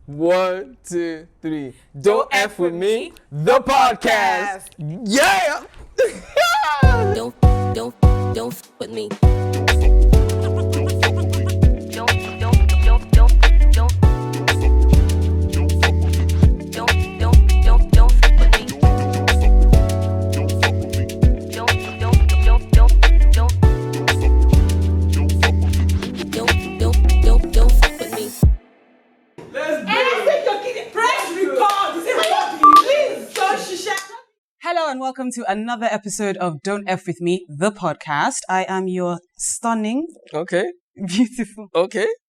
1, 2, 3. Don't F with me, the podcast. Yeah. Don't f with me. Hello and welcome to another episode of Don't F With Me, the podcast. I am your stunning, beautiful,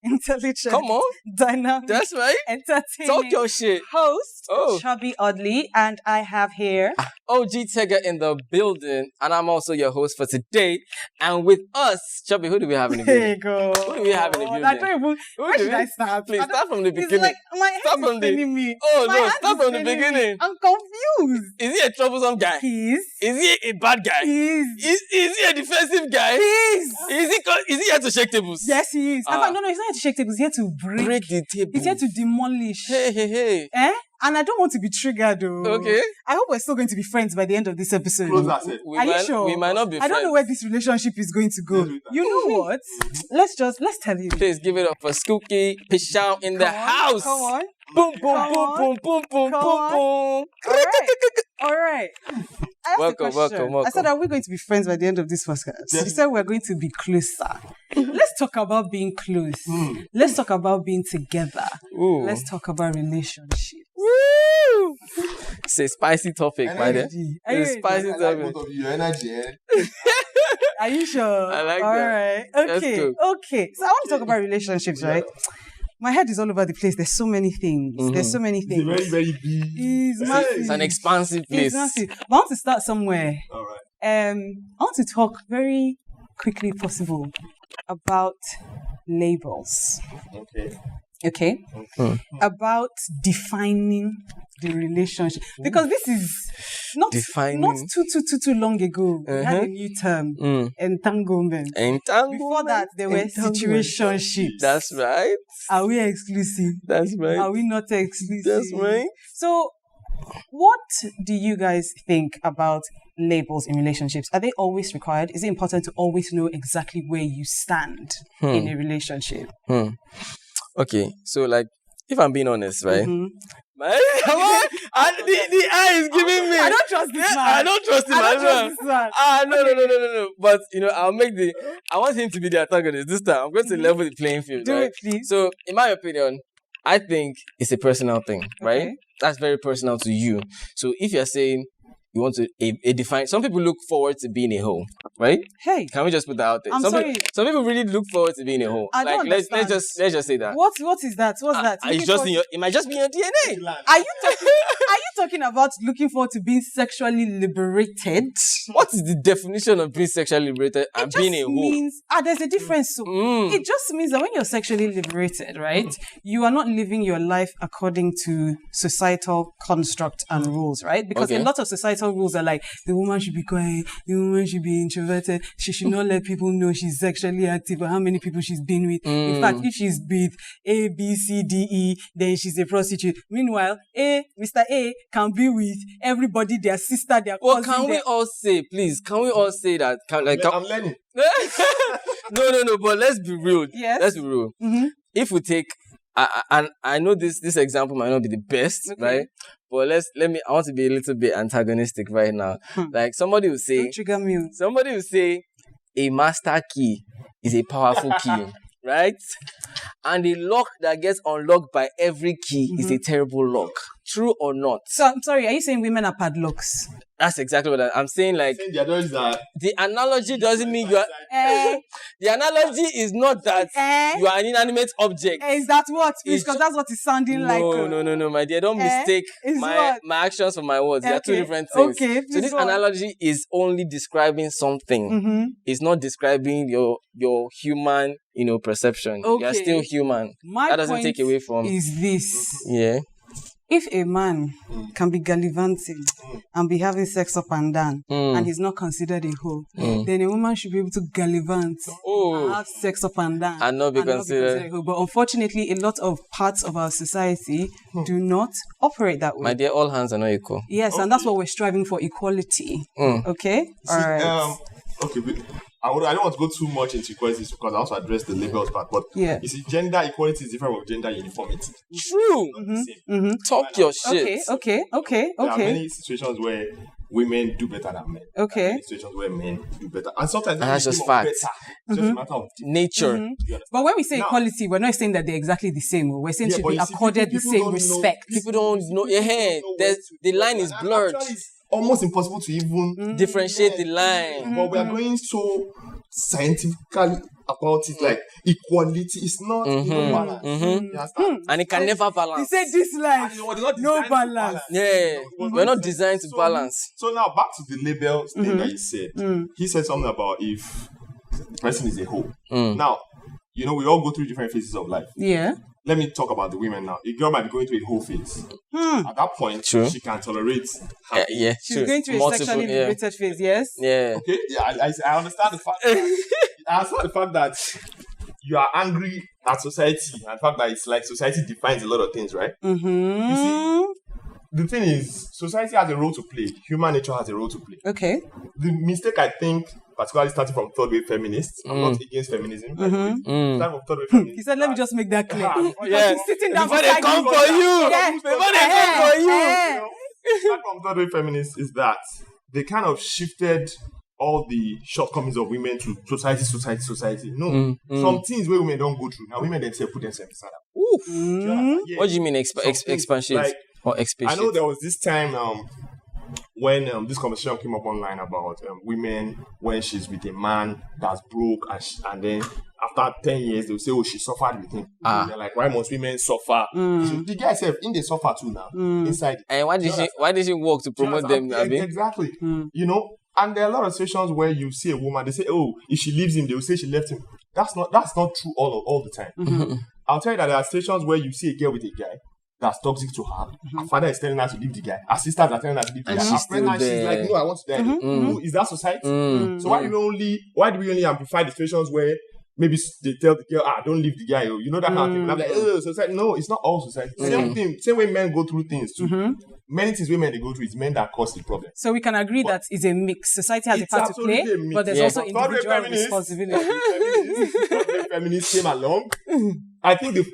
intelligent, Come on. dynamic, That's right. entertaining Talk your shit. host, Chubby Oddly, and I have here... OG Tega in the building, and I'm also your host for today. And with us, Chubby, who do we have in the There building? you go. Who do we have in the building? I don't even... Where should I start? Please, start from the It's beginning. like, my head Start is from the- spinning me. Oh, My no, head start is from the spinning me. beginning. I'm confused. Is he a troublesome guy? He's... Is he a bad guy? He's... Is he a defensive guy? He's... Is he here to shake tables? Yes, he is. In fact, no, he's not here to shake tables. He's here to break. The table. He's here to demolish. Hey. And I don't want to be triggered, though. Okay. I hope we're still going to be friends by the end of this episode. We Are you might- sure? We might not be I friends. don't know where this relationship is going to go. You know what? Let's tell you. Please give it up for Skuki Peeshaun in the Come on, house. Come on. Boom, boom, Come boom, on. boom, boom, boom, Come boom, on. boom. All right. I asked Welcome, a question. welcome. I said, are we going to be friends by the end of this podcast? You said we're going to be closer. Let's talk about being close. Let's talk about being together. Ooh. Let's talk about relationships. Woo! It's a spicy topic, my dear. Are you It's a ready? spicy topic. Both of you, your energy, Are you sure? I like All that. right. That's Okay. good. Okay. So I want to talk about relationships, right? My head is all over the place. There's so many things. There's so many It's things. very, very big. It's massive. It's an expansive It's place. massive. But I want to start somewhere. All right. I want to talk very quickly, if possible, about labels. Okay. Okay? About defining the relationship. Because this is not Defining. too long ago. We had a new term, entanglement. Entanglement. Before that, there were situationships. That's right. Are we exclusive? That's right. Are we not exclusive? That's right. So, what do you guys think about labels in relationships? Are they always required? Is it important to always know exactly where you stand in a relationship? Okay, so like, if I'm being honest, right? Mm-hmm. The eye is giving me. I don't trust this man. I don't trust him I as don't well. trust this man. No. But, I want him to be the antagonist this time. I'm going to level the playing field, Do right? it, please. So, in my opinion, I think it's a personal thing, right? Okay. That's very personal to you. So, if you're saying you want to define, some people look forward to being a hoe, right? Hey, Can we just put that out there? I'm sorry. Some people really look forward to being a hoe. I don't let's understand. just say that. what is that? What's that? It's just it might just be in your DNA. Are you talking about looking forward to being sexually liberated? What is the definition of being sexually liberated and It being a just hoe? means there's a difference. So it just means that when you're sexually liberated, right, you are not living your life according to societal construct and rules, right? Because a lot of societal rules are like the woman should be quiet, the woman should be introverted, she should not let people know she's sexually active or how many people she's been with. In fact, if she's with A, B, C, D, E, then she's a prostitute. Meanwhile, Mr. A can be with everybody, their sister, their Well, cousin. can we all say, please? Can we all say that? I'm learning. No. But let's be real. Yes. Let's be real. If we take, and I know this example might not be the best, right? But I want to be a little bit antagonistic right now. Like somebody will say, Don't trigger me. somebody will say, a master key is a powerful key, right? And a lock that gets unlocked by every key is a terrible lock. True or not? So I'm sorry, are you saying women are padlocks? That's exactly what I'm saying. Like, The others are. the analogy doesn't mean you are. The analogy is not that you are an inanimate object. Is that what? It's Because that's what it's sounding like. No, my dear. Don't mistake Is my what? my actions for my words. They are two Okay. different things. Okay, So please this go on. analogy is only describing something. It's not describing your human, perception. You are Okay. still human. My That doesn't point take away from. is this. Yeah. If a man can be gallivanting and be having sex up and down and he's not considered a hoe, then a woman should be able to gallivant and have sex up and down and not be considered a hoe. But unfortunately, a lot of parts of our society do not operate that way. My dear, all hands are not equal. Yes, and that's what we're striving for, equality. Okay? All right. Okay, I don't want to go too much into equalities because I also address the labels part. But you see, gender equality is different from gender uniformity. True. Talk your shit. Okay. There are many situations where women do better than men. Okay. Many situations where men do better. And sometimes that's just fact. It's just a matter of nature. But when we say equality, we're not saying that they're exactly the same. We're saying should be accorded the same respect. People don't know. The line is blurred. Almost impossible to even differentiate the line. But we are going so scientifically about it, like equality is not balance. And it can never balance. He said this line, no balance. Yeah, we're not designed to balance. So now back to the labels thing that you said. He said something about if the person is a hoe. Now, we all go through different phases of life. Yeah. Let me talk about the women now. A girl might be going through a whole phase. At that point, she can tolerate. She's going through a sexually liberated phase, yes? Yeah. Okay, I understand the fact. I understand the fact that you are angry at society and the fact that it's like society defines a lot of things, right? You see, the thing is, society has a role to play. Human nature has a role to play. Okay. The mistake, I think, particularly starting from third wave feminists, I'm not against feminism. Starting from third wave feminists. He said, let me just make that clear. He's sitting down before they come for you. Before they come for you. Starting from third wave feminists is that they kind of shifted all the shortcomings of women to society. No. Some things where women don't go through. Now women themselves put themselves inside. What do you mean expansion? Like, or expatiate? I know there was this time when this conversation came up online about women when she's with a man that's broke and then after 10 years they'll say, she suffered with him. They're like, why must women suffer? So the guy said, they suffer too now inside. And why did she work to promote them? Exactly. And there are a lot of situations where you see a woman, they say, if she leaves him, they'll say she left him. That's not true all the time. I'll tell you that there are situations where you see a girl with a guy that's toxic to her. Her father is telling her to leave the guy. Her sisters are telling her to leave the guy. She's still there. She's like, no, I want to die. Is that society? So why do we only amplify the situations where maybe they tell the girl, don't leave the guy, that kind of thing. And I'm like, society. No, it's not all society. Same way men go through things too. Many things women they go through, it's men that cause the problem. So we can agree that it's a mix. Society has a part to play, but there's also individual responsibility. Feminists came along. I think the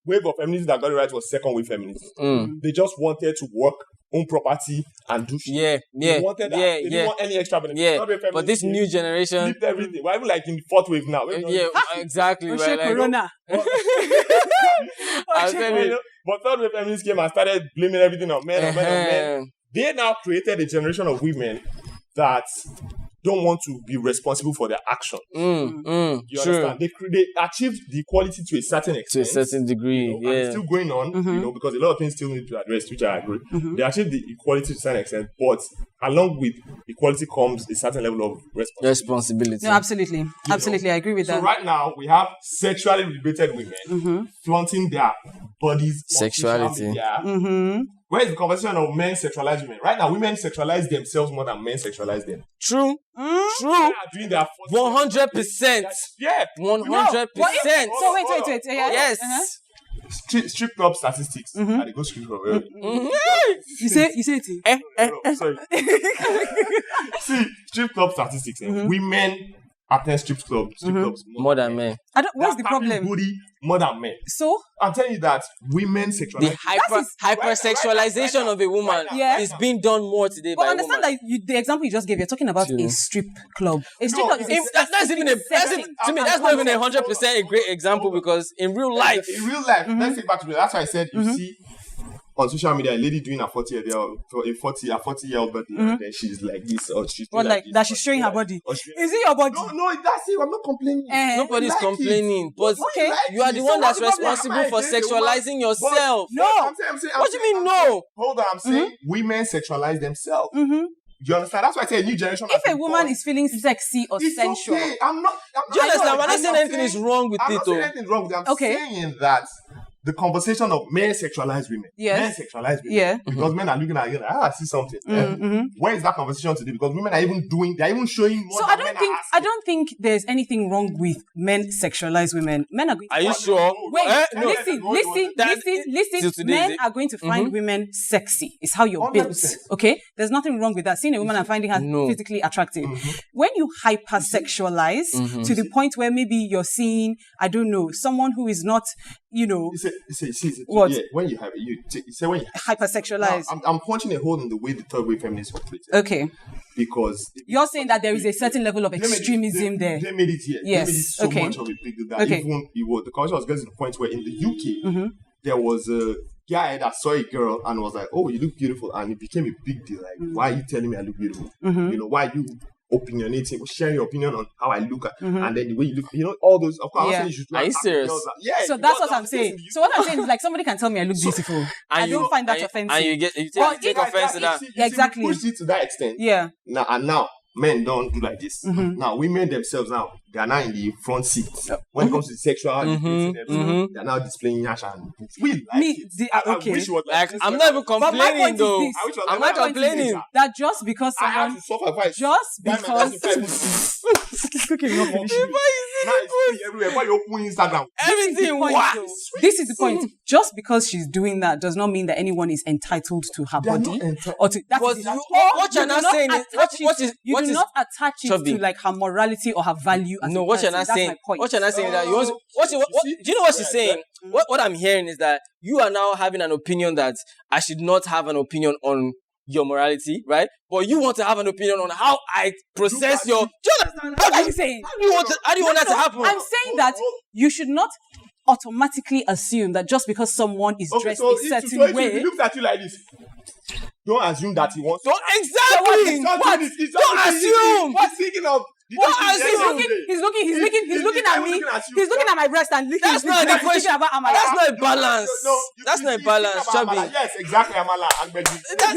wave of feminism that got it right was second wave feminism. They just wanted to work, own property, and do shit. They wanted that. They didn't want any extra benefit. But this new generation flipped everything. We're even like in the fourth wave now. Exactly. Corona. I'll tell you. But third wave feminists came and started blaming everything on men. They now created a generation of women that don't want to be responsible for their actions. You understand? They achieved the equality to a certain extent. To a certain degree, and it's still going on, because a lot of things still need to be addressed, which I agree. They achieved the equality to a certain extent, but along with equality comes a certain level of responsibility. No, absolutely. Absolutely, I agree with that. So right now, we have sexually liberated women flaunting their bodies sexuality. Where is the conversation of men sexualize women? Right now, women sexualize themselves more than men sexualize them. True. They are doing their 100%. Yeah. 100%. So wait. Yes. Strip club statistics. I go strip club. You say it. Sorry. See, strip club statistics. Women attend strip clubs more than men. What's the problem? Booty more than men. So I'm telling you that women sexualize. The hypersexualization of a woman is being done more today. But understand that the example you just gave, you're talking about a strip club. A strip club is that's not even 100% a great example, because in real life, let's take back to me. That's why I said you see on social media a lady doing a 40-year-old birthday, and then she's like this, or she's like that. She's showing her body. Is it your body? No, that's it. I'm not complaining. Nobody's complaining, but you are the one that's responsible for sexualizing yourself. No, I'm saying, what do you mean no? Hold on, I'm saying women sexualize themselves. You understand? That's why I say a new generation. If a woman is feeling sexy or sensual, okay. I'm not. Do you understand? We're not saying anything is wrong with it. I'm not saying anything wrong with it. I'm saying that the conversation of men sexualize women. Yes. Men sexualize women. Yeah. Because men are looking at you like, I see something. Where is that conversation today? Because women are they're even showing more. So than men are I don't think there's anything wrong with men sexualize women. Men are going to Are you sure? Wait, No. listen. Men are going to find women sexy. It's how you're built. 100%. Okay? There's nothing wrong with that. Seeing a woman and finding her physically attractive. When you hypersexualize to the point where maybe you're seeing, I don't know, someone who is not, what? Yeah, when you have it, you say when you Hypersexualize. I'm punching a hole in the way the third wave feminists operate. Okay. Because You're saying that there is a certain level of extremism there. They made it here. Yes. They made it so Okay. much of a big deal that Okay. even the culture was getting to the point where in the UK there was a guy that saw a girl and was like, "Oh, you look beautiful," and it became a big deal. Like, why are you telling me I look beautiful? Why are you opinionating, sharing your opinion on how I look, and then the way you look, all those. Of course, I'm saying you should. Are you serious? So that's what I'm saying. So what I'm saying is like somebody can tell me I look beautiful. I don't find that offensive. And you take offense to that. Exactly. Pushed it to that extent. Yeah. Now men don't do like this. Now women themselves they are now in the front seat when it comes to sexual debates. They're now displaying yash and we like it. I wish it was Like, this I'm was not even like- But my complaining point though. is this. I wish it was I'm like- not complaining. That just because I have someone to suffer fight. just because Now it's free everywhere. Why you open Instagram? Everything point, what? though. This is the point. Just because she's doing that does not mean that anyone is entitled to her They are body. not entitled. Or to that But is you- or what you're do not not saying is- attach what it- is- you what do is- not attach it Chubby. to like her morality or her value as No, a what you're person. not That's saying. my point. What you're not saying is that you want. Do you know what she's saying? What I'm hearing is that you are now having an opinion that I should not have an opinion on your morality, right? But you want to have an opinion on how I process your. Do you understand? What are you saying? How do you want that to happen? I'm saying that you should not automatically assume that just because someone is dressed a certain if way. he looks at you like this, don't assume that he wants. Don't exactly. Don't assume. What's thinking of? What assume? He's looking at me. He's looking at my breast and licking. That's not his the breast. He's question. thinking about Amala. That's not a balance. That's not a he's balance, thinking about Chubby. Amala. Yes, exactly, Amala.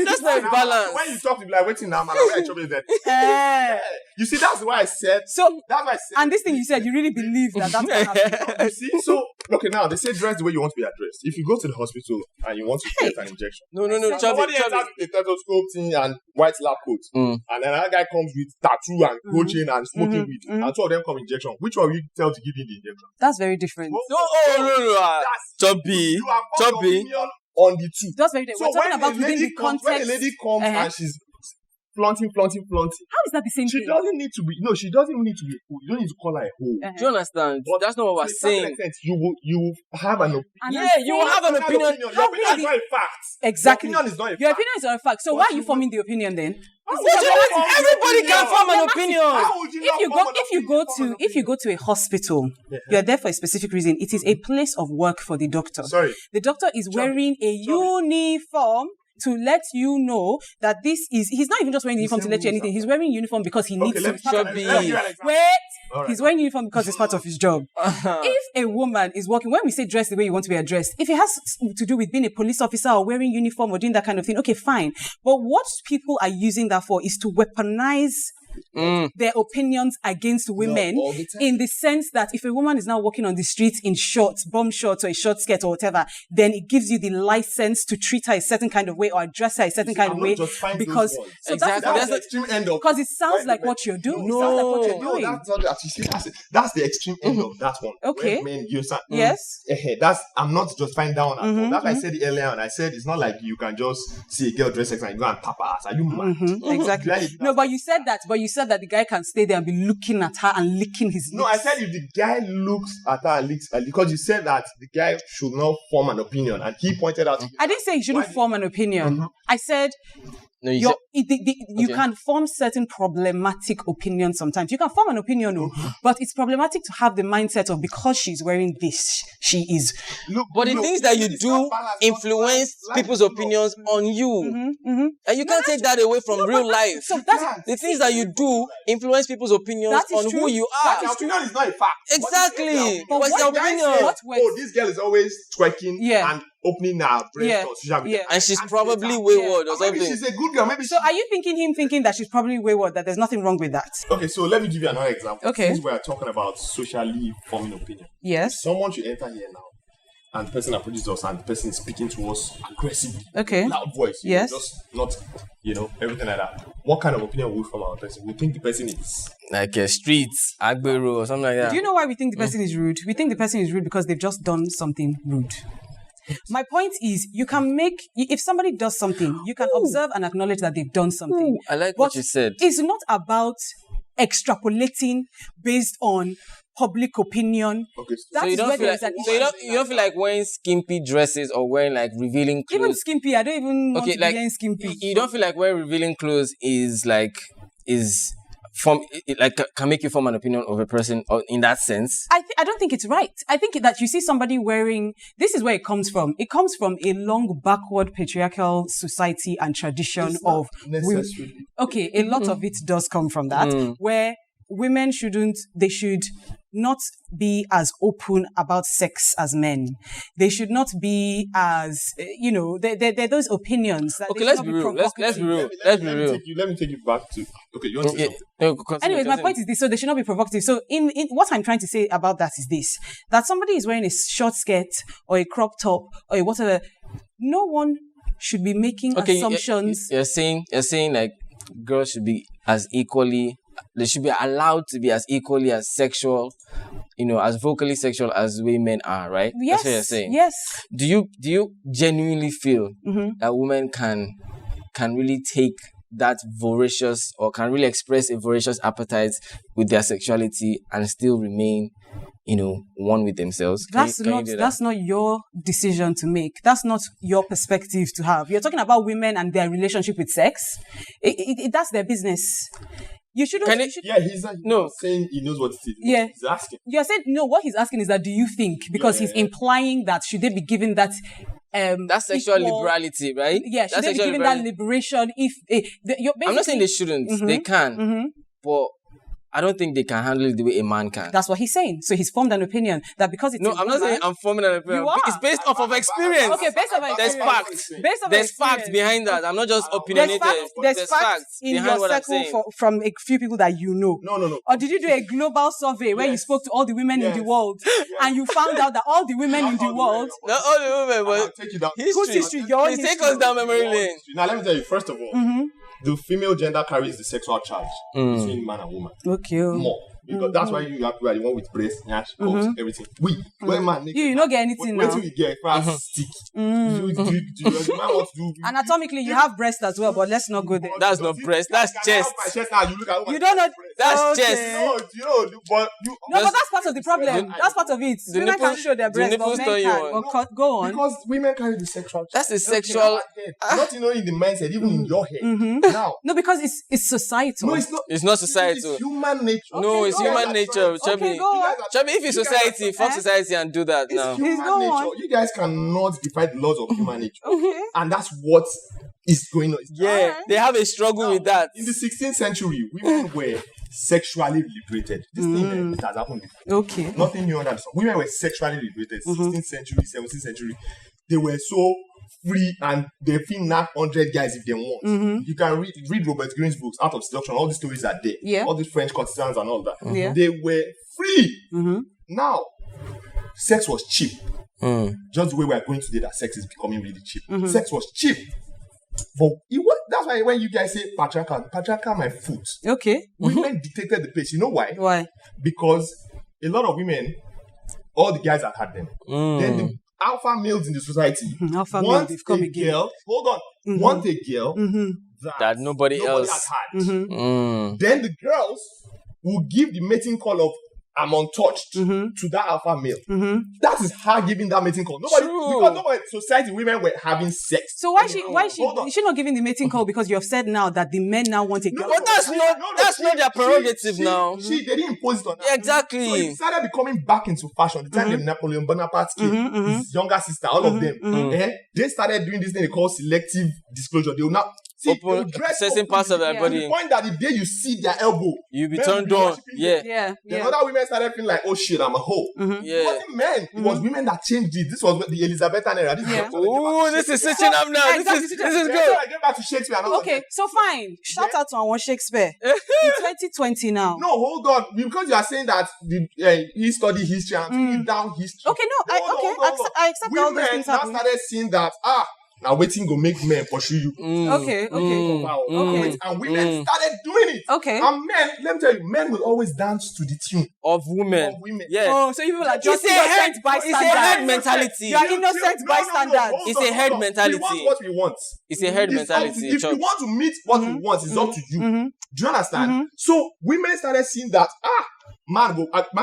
That's not a balance. When you talk to me like, waiting now, Amala, where Chubby is that? You see, that's why I said. So That's why I said. and this thing you said, you really believe that that's what happened. You see, so okay, now they say dress the way you want to be addressed. If you go to the hospital and you want to get an injection, No, Chubby. somebody enters with a stethoscope thing and white lab coat, and then another guy comes with tattoo and coaching and smoking weed, and two of them come injection. Which one will you tell to give you the injection? That's very different. No. Chubby. You have got your opinion on the two. That's very different. So We're talking about within the when context. a lady comes Uh-huh. and she's flaunting, How is that the same she thing? doesn't need to be. No, she doesn't even need to be. You don't need to call her a hoe. Uh-huh. Do you understand? But That's not what we're To a certain saying. extent, you will have an opinion. And Yeah, I'm you will saying- have an opinion. Your How opinion is can not a fact. Exactly. Your opinion is not a Your fact. opinion is not a fact. So why are you forming the opinion then? Everybody can form an opinion. How would you not form an If you go to a hospital, you're there for a specific reason. It is a place of work for the doctor. Sorry. The doctor is wearing a uniform to let you know that he's not even just wearing the uniform to let you anything. He's wearing uniform because he needs to. let me Chubby. give you an example. Wait. All right. He's wearing uniform because it's part of his job. If a woman is walking, when we say dress the way you want to be addressed, if it has to do with being a police officer or wearing uniform or doing that kind of thing, okay, fine. But what people are using that for is to weaponize their opinions against women all the time. in the sense that if a woman is now walking on the streets in shorts, bomb shorts or a short skirt or whatever, then it gives you the license to treat her a certain kind of way or address her a certain kind of way because so Exactly. that's the extreme end of because it sounds like what you're doing. It sounds like what you're No, doing. that's not that. You see, that's the extreme end of that one. Okay. When men use that. Yes. I'm not just fine down at all. That's why I said it earlier on. I said it's not like you can just see a girl dress sexy and go and tap her ass. Are you mad? Exactly. No, but you said that the guy can stay there and be looking at her and licking his lips. No, I said if the guy looks at her and licks, because you said that the guy should not form an opinion, and he pointed out. I didn't say you shouldn't form an opinion. I said No, you said, you can form certain problematic opinions sometimes. You can form an opinion, but it's problematic to have the mindset of because she's wearing this, she is. but the things that you do influence people's opinions on you. And you can't take that away from real life. So that's The things that you do influence people's opinions That is on true. who you Your are. opinion is not a fact. Exactly. But What's what your the guy opinion? said- What This girl is always twerking and opening her breast on social media. And she's probably wayward or Maybe something. she's a good girl. Maybe So are you thinking that she's probably wayward, that there's nothing wrong with that? Okay, so let me give you another example. Okay. Since we are talking about socially forming opinion. Yes. Someone should enter here now and the person approaches us and the person is speaking to us aggressively, Okay. loud voice, Yes. just not, everything like that. What kind of opinion will we form our person? We think the person is Like streets, Agbero or something like that. Do you know why we think the person is rude? We think the person is rude because they've just done something rude. My point is, you can if somebody does something, you can observe and acknowledge that they've done something. I like what you said. It's not about extrapolating based on public opinion. okay. So you don't feel like you don't feel like wearing skimpy dresses or wearing like revealing clothes. Even skimpy, I don't even want to be like wearing skimpy. you don't feel like wearing revealing clothes can make you form an opinion of a person or in that sense. I don't think it's right. I think that you see somebody wearing, this is where it comes from. It comes from a long backward patriarchal society and tradition of necessarily. Okay, a lot of it does come from that, where women should not be as open about sex as men. They should not be as, they're those opinions. That Okay, let's be real. Let's be real. Let's be real. Let me take you back to. Okay, you want to say something? Anyways, my point is this, so they should not be provocative. So in what I'm trying to say about that is this, that somebody is wearing a short skirt or a crop top or a whatever, no one should be making assumptions. You're saying like girls should be they should be allowed to be as equally as sexual, as vocally sexual as women are, right? Yes. That's what you're saying. Yes. Do you genuinely feel that women can really take that voracious or can really express a voracious appetite with their sexuality and still remain, one with themselves? That's not your decision to make. That's not your perspective to have. You're talking about women and their relationship with sex. That's their business. You shouldn't. He's not saying he knows what it is. Yeah. He's asking. You're saying, no, what he's asking is that do you think? Because he's implying that should they be given that that's sexual liberality, right? Yeah, should they be given that liberation if I'm not saying they shouldn't. They can. But I don't think they can handle it the way a man can. That's what he's saying. So he's formed an opinion that because it's No, I'm not saying I'm forming an opinion. You are. It's based off of experience. Okay, based on There's experience. facts. Based on There's experience. facts behind that. I'm not just opinionated. There's facts in behind your what I'm circle saying. from a few people that you know. No. Or did you do a global survey where you spoke to all the women in the world and you found out that all the women in the world... Not all the women, I'll but take you down. history? Your Please take us down memory lane. Now let me tell you. First of all, the female gender carries the sexual charge between man and woman. Okay. More. Because that's why you have to be the one with breast, nyash, cups, everything. When man, You don't get anything now. Wait till we get first stick. Do the man want to do? Anatomically, you have breast as well, but let's not go there. That's not breast. That's chest. Now you look at You don't know. That's Okay. chest. No, but you. No, but that's part of the problem. That's part of it. the Women can nipples- show their the breast, but nipples men turn you can't. on. But go on. Because women carry the sexual charge. That's the Okay, sexual. not only in the mindset, even in your head. Now, No, because it's societal. no, it's not. It's not societal. It's human nature. No, it's human nature. Okay, go on. Chubby, if it's society, fuck society and do that now. It's human Please go nature. on. You guys cannot defy the laws of human nature. Okay. And that's what is going on. Yeah, they have a struggle with that. In the 16th century, women were sexually liberated. This thing it has happened before. Okay. Nothing new under the sun. Women were sexually liberated. 16th century, 17th century. They were so free and they feel knock 100 guys if they want. You can read Robert Greene's books, Art of Seduction. All these stories are there. Yeah. All these French courtesans and all that. Yeah. They were free. Now, sex was cheap. Just the way we are going today, that sex is becoming really cheap. Sex was cheap. But that's why when you guys say patriarchal my foot. Okay. Women dictated the pace. You know why? Why? Because a lot of women, all the guys have had them. Then the alpha males in the society Alpha male, want they've come a again. girl. Hold on. Want a girl That nobody else. has had. Mm. Then the girls will give the mating call of I'm untouched to that alpha male. That is her giving that mating call. Because nobody society women were having sex. So why she Hold on. is she not giving the mating call because you have said now that the men now want a girl? But that's not their prerogative now. They didn't impose it on her. Exactly. So it started becoming back into fashion. The time of Napoleon Bonaparte came, his younger sister, all of them, they started doing this thing they call selective disclosure. They will now open certain parts of their to body. the point that the day you see their elbow, You be men turned will be on. worshiping Yeah. them. Then other women started feeling like, oh shit, I'm a hoe. Yeah. It wasn't men. It was women that changed it. This was the Elizabethan era. This is Ooh, this is switching up now. This is Then good. I get back to Shakespeare. And I was Okay, like, so fine. Shout out to our Shakespeare. In 2020 now. no, hold on. Because you are saying that he studied history and taking down history. Okay, no, I accept all those Women things now happen. started seeing that, now waiting go make men pursue you. Okay. And women started doing it. Okay. And men, let me tell you, men will always dance to the tune Of women. of women. Yeah. Oh, so you people are just It's a head- innocent bystanders. it's a head mentality. You are innocent bystanders. hold It's on, a head hold on. mentality. We want what we want. It's a herd If mentality. you want to meet what we want, it's up to you. Do you understand? So women started seeing that man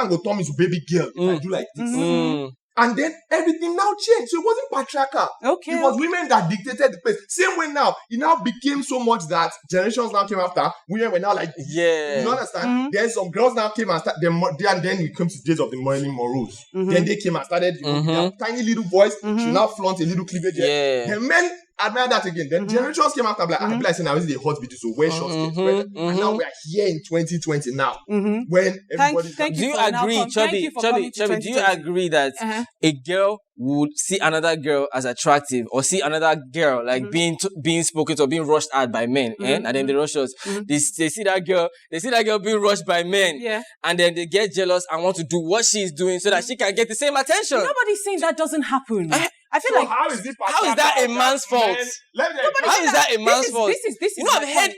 go turn me to baby girl if I do like this. And then everything now changed. So it wasn't patriarchal. Okay. It was women that dictated the pace. Same way now, it now became so much that generations now came after, women were now like, Yeah. you understand? Then some girls now came and started, and then it came to the days of the Marilyn Monroes. Then they came and started, their tiny little voice, she now flaunt a little cleavage. Yeah. Then men admire that again. Then generations came after, like, I feel like saying now this is a hot video, so wear short skirts. And now we are here in 2020 now, when everybody's Thank Do you for now agree, com- thank you for coming Chubby, to do you 2020. agree that a girl would see another girl as attractive or see another girl like being spoken to or being rushed at by men, and then they rush us. They see that girl being rushed by men, and then they get jealous and want to do what she's doing so that she can get the same attention. Nobody's saying that doesn't happen. I feel So like how is it How is that a man's fault? How is that a man's fault? This is You know,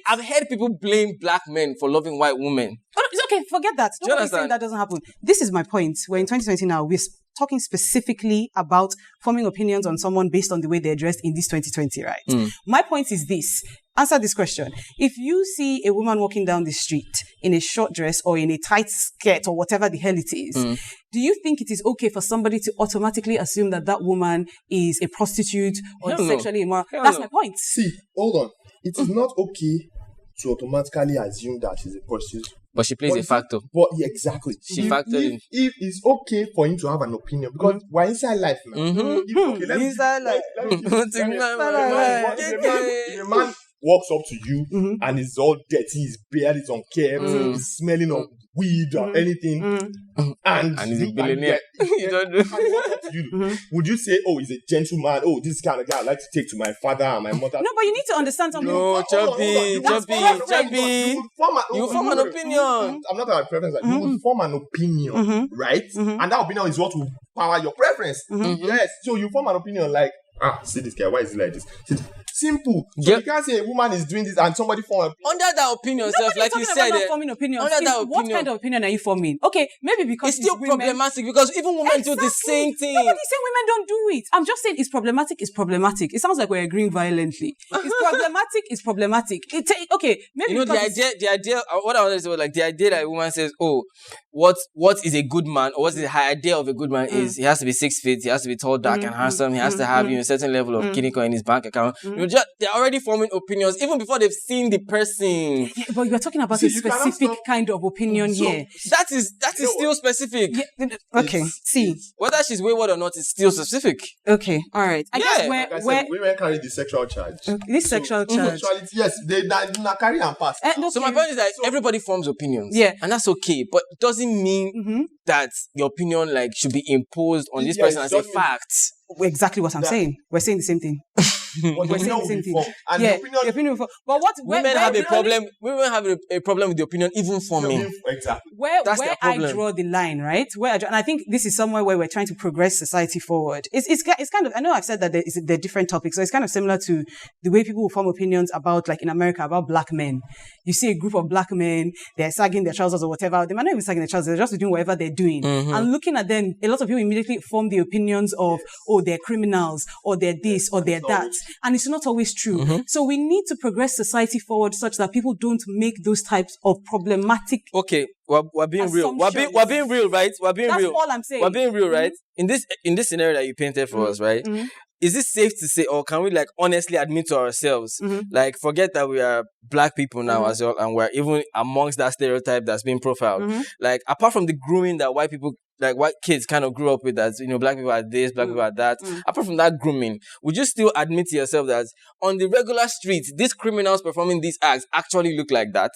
I've heard people blame black men for loving white women. Oh, it's okay, forget that. you Nobody's saying understand? that doesn't happen. This is my point. We're in 2020 now. We're talking specifically about forming opinions on someone based on the way they're dressed in this 2020, right? My point is this. Answer this question. If you see a woman walking down the street in a short dress or in a tight skirt or whatever the hell it is, do you think it is okay for somebody to automatically assume that that woman is a prostitute or Hell no. sexually immoral? Hell That's no. my point. See, hold on. It is not okay to automatically assume that she's a prostitute. But she plays a factor. But yeah, exactly. She factored in. If it's okay for him to have an opinion, because we're inside life now. If, okay, Inside life. if a man walks up to you and is all dirty, his beard is unkempt, he's smelling of weed or anything, and he's a you- billionaire. You don't do. Would you say, oh, he's a gentleman? Oh, this kind of guy I like to take to my father and my mother. No, but you need to understand something. No, Chubby. You form an opinion. I'm not about preference. You will form an opinion, right? And that opinion is what will power your preference. Yes. So you form an opinion like, see this guy, why is he like this? Simple. So Yeah. you can't say a woman is doing this and somebody form an opinion. Under that opinion, self, like you said, not forming opinions. under that What opinion, kind of opinion are you forming? Okay, maybe because it's still women. problematic because even women do the same thing. Nobody's saying women don't do it. I'm just saying it's problematic. It's problematic. It sounds like we're agreeing violently. It's problematic. It's problematic. Okay, maybe You know, because the idea, what I wanted to say was like the idea that a woman says, oh, what is a good man, or what's the idea of a good man is he has to be 6 feet, he has to be tall, dark, and handsome, he has to have a certain level of kiniko in his bank account. You know, they're already forming opinions even before they've seen the person. Yeah, but you're talking about See, a you cannot specific stop- kind of opinion here. That is still specific. Yeah, okay, see. Whether she's wayward or not, it's still specific. Okay, all right. I guess Yeah. Like I where said, women carry the sexual charge. this sexual charge. Sexuality, yes, they na carry and pass. So my point is that everybody forms opinions. Yeah. And that's okay. But it doesn't mean that your opinion like should be imposed on this Yeah, person it as a doesn't mean- fact. Exactly what I'm saying. We're saying the same thing. But We're the saying opinion the will same be thing. formed. And Yeah, the opinion the opinion. But what Women have a problem. Women have a problem with the opinion even forming. Exactly. Where That's their I problem. draw the line, right? And I think this is somewhere where we're trying to progress society forward. It's kind of, I know I've said that they're different topics, so it's kind of similar to the way people will form opinions about, like in America, about black men. You see a group of black men, they're sagging their trousers or whatever. They might not even sagging their trousers, they're just doing whatever they're doing. And looking at them, a lot of people immediately form the opinions of, oh, they're criminals, or they're this, or they're that. And it's not always true. So we need to progress society forward such that people don't make those types of problematic. Okay, we're being real. We're being real, right? We're being That's real. all I'm saying. We're being real, right? In this scenario that you painted for us, right? Is it safe to say, or can we like honestly admit to ourselves, like forget that we are black people now as well, and we're even amongst that stereotype that's being profiled. Like apart from the grooming that white people like white kids kind of grew up with, that black people are this, black people are that. Apart from that grooming, would you still admit to yourself that on the regular street, these criminals performing these acts actually look like that?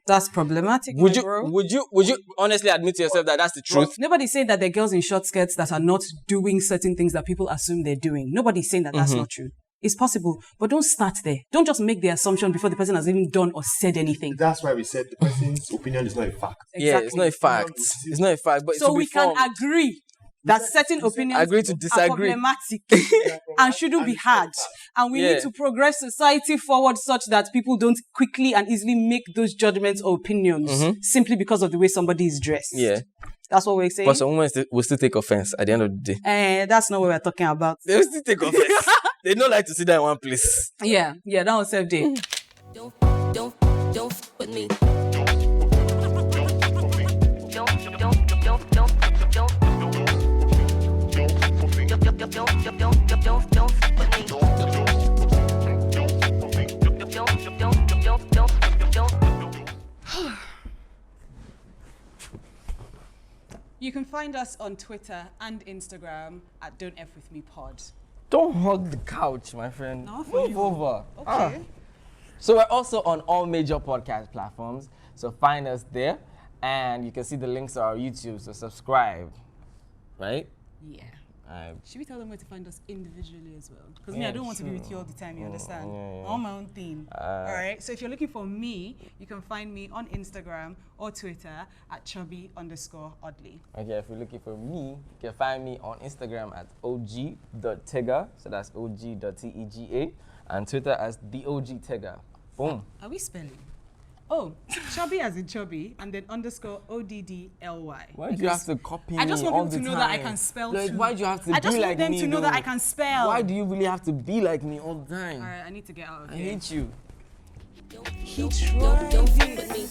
That's problematic. Would you honestly admit to yourself that that's the truth? Nobody's saying that they're girls in short skirts that are not doing certain things that people assume they're doing. Nobody's saying that that's not true. It's possible, but don't start there. Don't just make the assumption before the person has even done or said anything. That's why we said the person's opinion is not a fact. Exactly. Yeah, it's not a fact. It's not a fact. But so we can agree that certain opinions agree to disagree. are problematic and shouldn't be had. And we need to progress society forward such that people don't quickly and easily make those judgments or opinions simply because of the way somebody is dressed. Yeah. That's what we're saying. But some women will still take offense at the end of the day. That's not what we're talking about. They will still take offense. They don't like to sit there in one place. Yeah, that was self-day. Don't with me. You can find us on Twitter and Instagram at Don't F With Me Pod. Don't hug the couch, my friend. No, for Move over. Okay. So we're also on all major podcast platforms. So find us there, and you can see the links to our YouTube. So subscribe, right? Yeah. Should we tell them where to find us individually as well? Because I don't want to be with you all the time, you understand? On my own thing. All right. So if you're looking for me, you can find me on Instagram or Twitter at chubby_oddly. Okay, if you're looking for me, you can find me on Instagram at og.tega. So that's og.tega. And Twitter as theogtega. Boom. Are we spelling? Oh, chubby as in chubby, and then _ODDLY. Why do you have to copy me? I just want people to know that I can spell too. Why do you have to be like me? I just want them to know that I can spell. Why do you really have to be like me all the time? All right, I need to get out of I here. hate you. Don't with me.